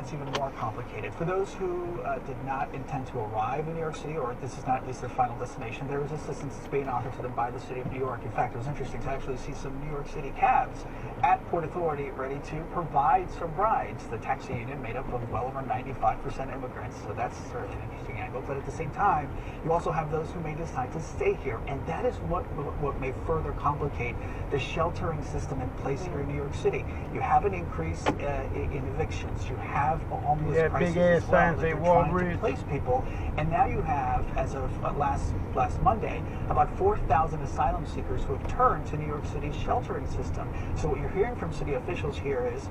gets even more complicated. For those who did not intend to arrive in New York City, or this is not at least their final destination, there is assistance that's being offered to them by the city of New York. In fact, it was interesting to actually see some New York City cabs at Port Authority ready to provide some rides. The taxi union made up of well over 95% immigrants, so that's certainly an interesting angle. But at the same time, you also have those who may decide to stay here, and that is what may further complicate the sheltering system in place here in New York City. You have an increase in evictions. You have a homeless crisis as well that they're trying to place people. And now you have, as of last Monday, about 4,000 asylum seekers who have turned to New York City's sheltering system. So what you're hearing from city officials here is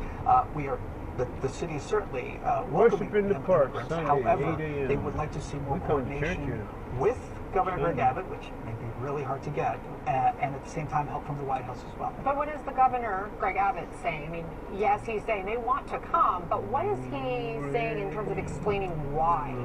the city is certainly welcoming immigrants. However, they would like to see more coordination with Governor Greg Abbott, which may be really hard to get, and at the same time help from the White House as well. But what is the governor, Greg Abbott, saying? I mean, yes, he's saying they want to come, but what is he saying in terms of explaining why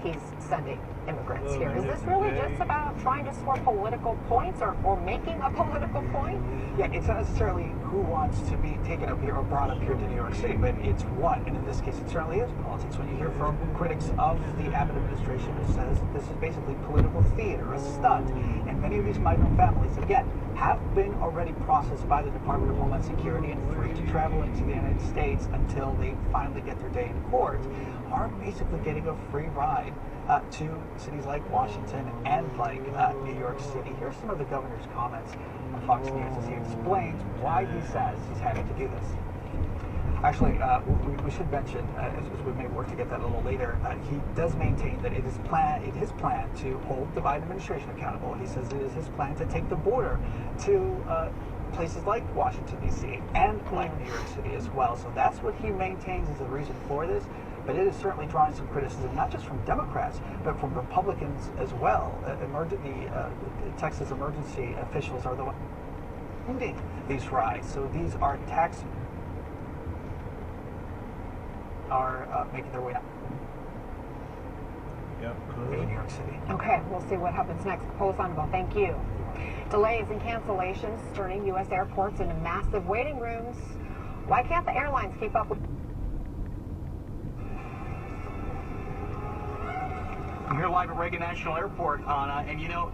he's sending immigrants here? Is this really just about trying to score political points or making a political point? Yeah, it's not necessarily who wants to be taken up here or brought up here to New York City, but it's what, and in this case it certainly is politics. When you hear from critics of the Abbott administration who says this is basically political theater, a stunt, and many of these migrant families, again, have been already processed by the Department of Homeland Security and free to travel into the United States until they finally get their day in court, are basically getting a free ride to cities like Washington and like New York City. Here's some of the governor's comments on Fox News as he explains why he says he's having to do this. Actually, we should mention, as we may work to get that a little later, he does maintain that it is his plan to hold the Biden administration accountable. He says it is his plan to take the border to places like Washington, D.C. and like New York City as well. So that's what he maintains is the reason for this. But it is certainly drawing some criticism, not just from Democrats, but from Republicans as well. The Texas emergency officials are the ones funding these rides. So these are making their way out in New York City. Okay, we'll see what happens next. Paul Sandoval, thank you. Delays and cancellations turning U.S. airports into massive waiting rooms. Why can't the airlines keep up with... I'm here live at Reagan National Airport, Anna, and you know,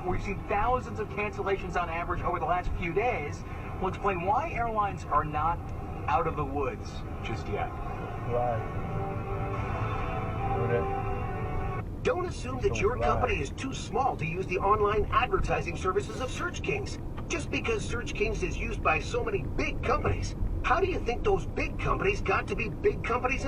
we've seen thousands of cancellations on average over the last few days. We'll explain why airlines are not out of the woods just yet. Right. Don't assume that your company is too small to use the online advertising services of Search Kings. Just because Search Kings is used by so many big companies, how do you think those big companies got to be big companies in the